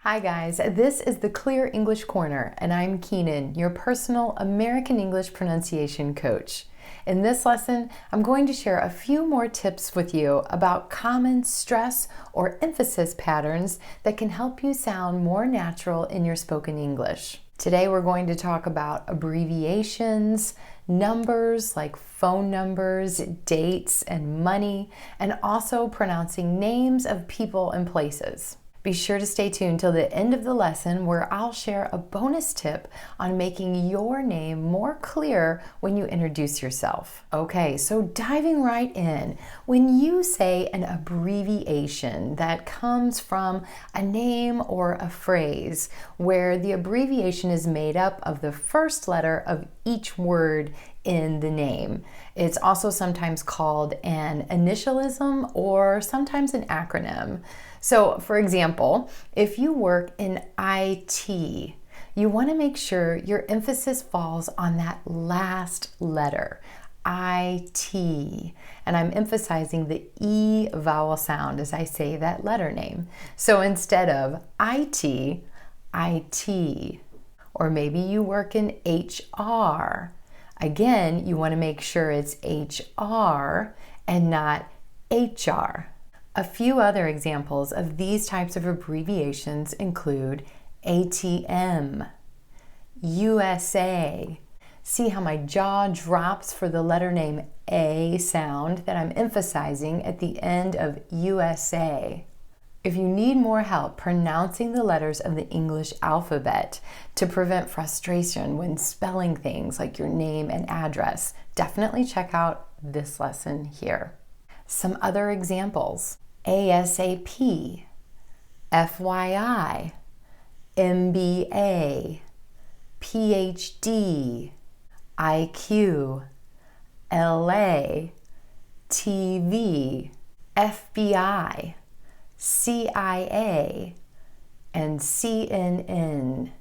Hi guys, this is the Clear English Corner and I'm Keenyn, your personal American English pronunciation coach. In this lesson, I'm going to share a few more tips with you about common stress or emphasis patterns that can help you sound more natural in your spoken English. Today we're going to talk about abbreviations, numbers like phone numbers, dates, and money, and also pronouncing names of people and places. Be sure to stay tuned till the end of the lesson where I'll share a bonus tip on making your name more clear when you introduce yourself. Okay, so diving right in, when you say an abbreviation that comes from a name or a phrase where the abbreviation is made up of the first letter of each word in the name. It's also sometimes called an initialism or sometimes an acronym. So, for example, if you work in IT, you want to make sure your emphasis falls on that last letter, IT. And I'm emphasizing the E vowel sound as I say that letter name. So instead of IT, IT. Or maybe you work in HR. Again, you want to make sure it's HR and not HR. A few other examples of these types of abbreviations include ATM, USA. See how my jaw drops for the letter name A sound that I'm emphasizing at the end of USA. If you need more help pronouncing the letters of the English alphabet to prevent frustration when spelling things like your name and address, definitely check out this lesson here. Some other examples: ASAP, FYI, MBA, PhD, IQ, LA, TV, FBI, CIA, and CNN.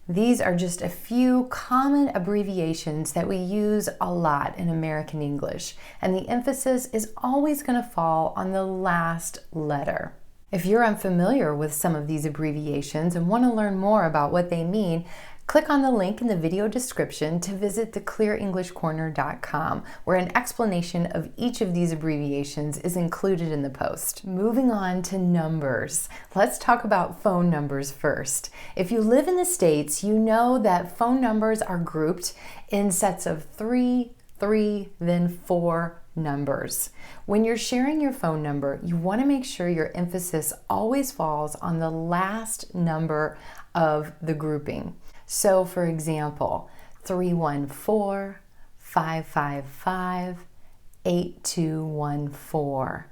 These are just a few common abbreviations that we use a lot in American English, and the emphasis is always going to fall on the last letter. If you're unfamiliar with some of these abbreviations and want to learn more about what they mean, click on the link in the video description to visit theclearenglishcorner.com, where an explanation of each of these abbreviations is included in the post. Moving on to numbers. Let's talk about phone numbers first. If you live in the States, you know that phone numbers are grouped in sets of three, then four numbers. When you're sharing your phone number, you want to make sure your emphasis always falls on the last number of the grouping. So, for example, 314-555-8214.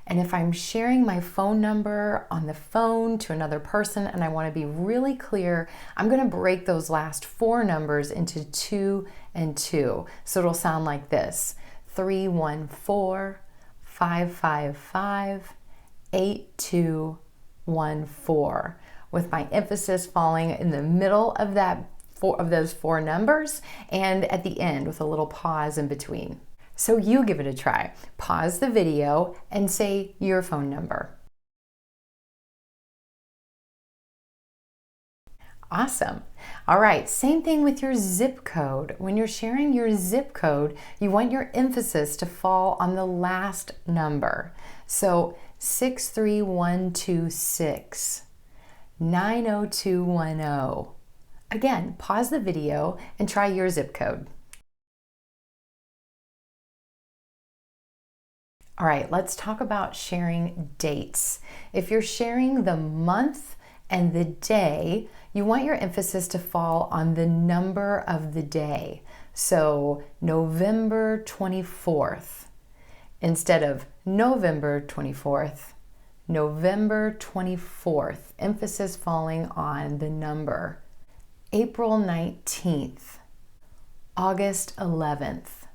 And if I'm sharing my phone number on the phone to another person and I want to be really clear, I'm going to break those last four numbers into 2 and 2. So it'll sound like this: 314-555-8214. With my emphasis falling in the middle of those four numbers and at the end with a little pause in between. So you give it a try. Pause the video and say your phone number. Awesome. All right, same thing with your zip code. When you're sharing your zip code, you want your emphasis to fall on the last number. So 63126. 90210. Again, pause the video and try your zip code. All right, let's talk about sharing dates. If you're sharing the month and the day, you want your emphasis to fall on the number of the day. So November 24th instead of November 24th. November 24th, emphasis falling on the number. April 19th, August 11th.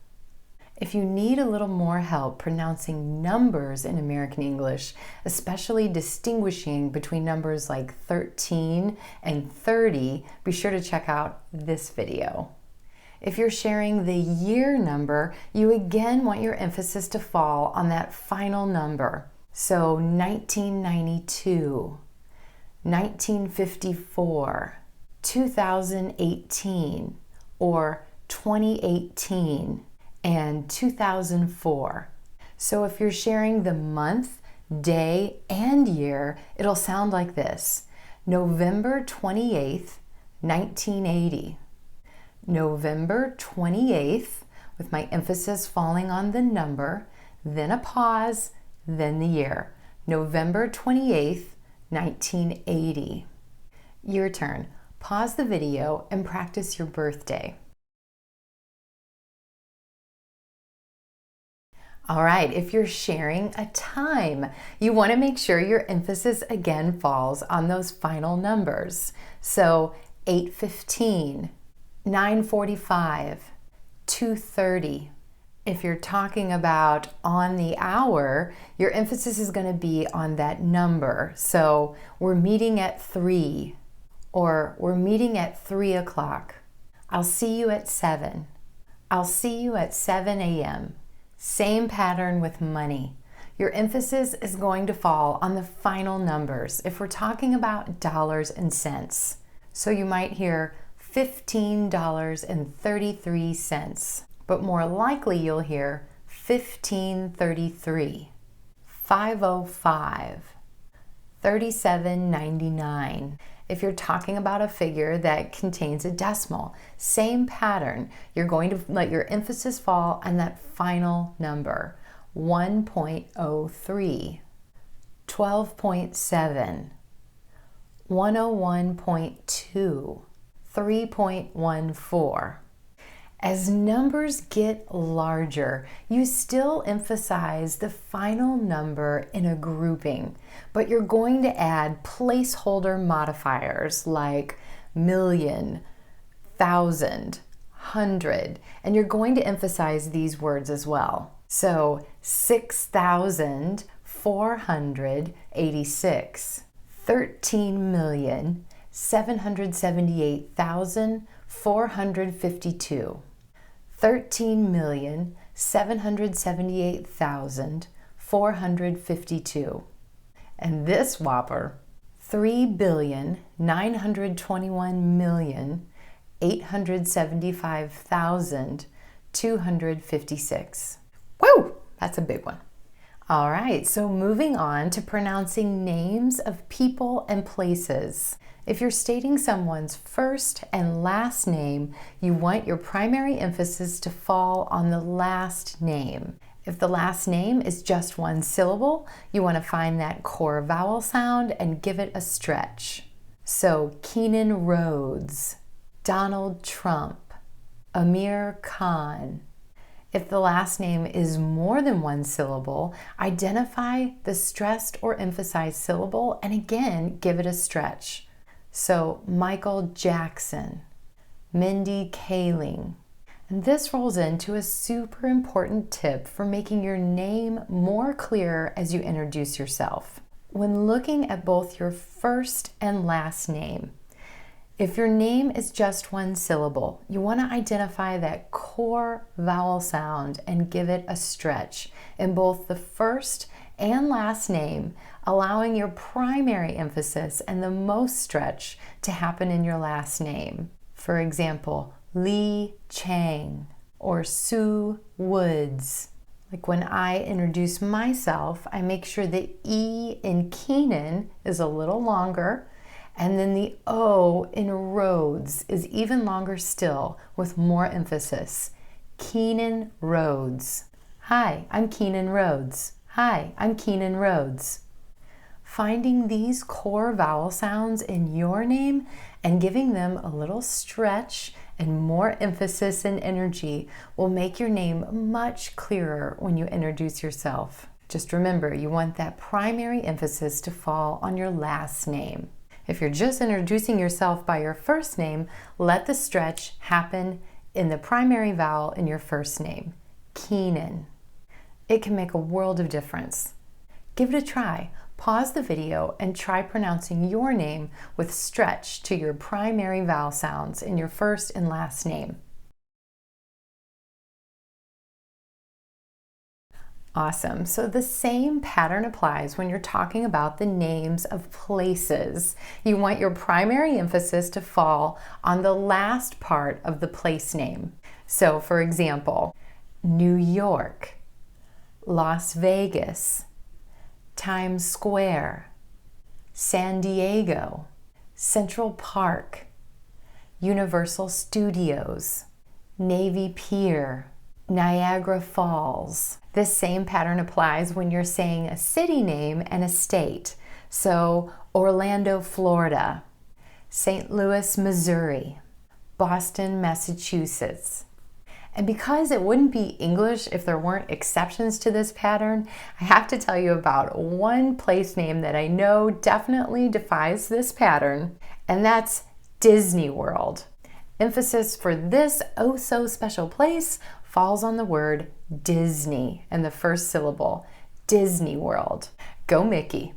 If you need a little more help pronouncing numbers in American English, especially distinguishing between numbers like 13 and 30, be sure to check out this video. If you're sharing the year number, you again want your emphasis to fall on that final number. So 1992, 1954, 2018, or 2018 and 2004. So if you're sharing the month, day, and year, it'll sound like this. November 28th, 1980. November 28th, with my emphasis falling on the number, then a pause, then the year. November 28th, 1980. Your turn. Pause the video and practice your birthday. All right, if you're sharing a time, you want to make sure your emphasis again falls on those final numbers. So 8:15, 9:45, 2:30. If you're talking about on the hour, your emphasis is going to be on that number. So we're meeting at 3, or we're meeting at 3 o'clock. I'll see you at 7. I'll see you at 7 a.m. Same pattern with money. Your emphasis is going to fall on the final numbers if we're talking about dollars and cents. So you might hear $15.33, but more likely you'll hear 1533, 505, 37.99. If you're talking about a figure that contains a decimal, same pattern. You're going to let your emphasis fall on that final number. 1.03, 12.7, 101.2, 3.14. As numbers get larger, you still emphasize the final number in a grouping, but you're going to add placeholder modifiers like million, thousand, hundred, and you're going to emphasize these words as well. So 6,486, 13,778,452. 13,778,452. And this whopper, 3,921,875,256. Woo! That's a big one. All right, so moving on to pronouncing names of people and places. If you're stating someone's first and last name, you want your primary emphasis to fall on the last name. If the last name is just one syllable, you want to find that core vowel sound and give it a stretch. So Keenyn Rhodes, Donald Trump, Amir Khan. If the last name is more than one syllable, identify the stressed or emphasized syllable and again give it a stretch. So Michael Jackson, Mindy Kaling. And this rolls into a super important tip for making your name more clear as you introduce yourself. When looking at both your first and last name, if your name is just one syllable, you want to identify that core vowel sound and give it a stretch in both the first and last name, allowing your primary emphasis and the most stretch to happen in your last name. For example, Lee Chang or Sue Woods. Like when I introduce myself, I make sure the E in Keenyn is a little longer, and then the O in Rhodes is even longer still with more emphasis. Keenyn Rhodes. Hi, I'm Keenyn Rhodes. Hi, I'm Keenyn Rhodes. Finding these core vowel sounds in your name and giving them a little stretch and more emphasis and energy will make your name much clearer when you introduce yourself. Just remember, you want that primary emphasis to fall on your last name. If you're just introducing yourself by your first name, let the stretch happen in the primary vowel in your first name. Keenyn. It can make a world of difference. Give it a try. Pause the video and try pronouncing your name with stretch to your primary vowel sounds in your first and last name. Awesome. So the same pattern applies when you're talking about the names of places. You want your primary emphasis to fall on the last part of the place name. So for example, New York, Las Vegas, Times Square, San Diego, Central Park, Universal Studios, Navy Pier, Niagara Falls. This same pattern applies when you're saying a city name and a state. So Orlando, Florida, St. Louis, Missouri, Boston, Massachusetts. And because it wouldn't be English if there weren't exceptions to this pattern, I have to tell you about one place name that I know definitely defies this pattern, and that's Disney World. Emphasis for this oh so special place falls on the word Disney and the first syllable, Disney World. Go Mickey.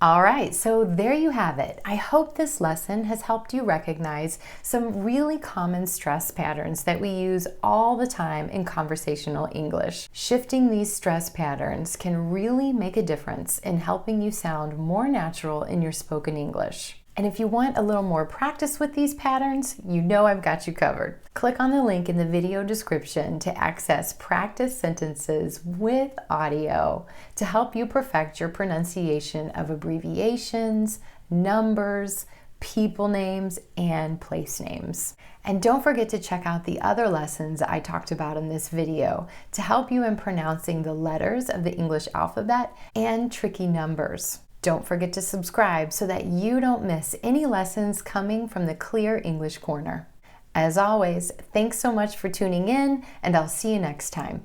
All right, so there you have it. I hope this lesson has helped you recognize some really common stress patterns that we use all the time in conversational English. Shifting these stress patterns can really make a difference in helping you sound more natural in your spoken English. And if you want a little more practice with these patterns, you know I've got you covered. Click on the link in the video description to access practice sentences with audio to help you perfect your pronunciation of abbreviations, numbers, people names, and place names. And don't forget to check out the other lessons I talked about in this video to help you in pronouncing the letters of the English alphabet and tricky numbers. Don't forget to subscribe so that you don't miss any lessons coming from the Clear English Corner. As always, thanks so much for tuning in, and I'll see you next time.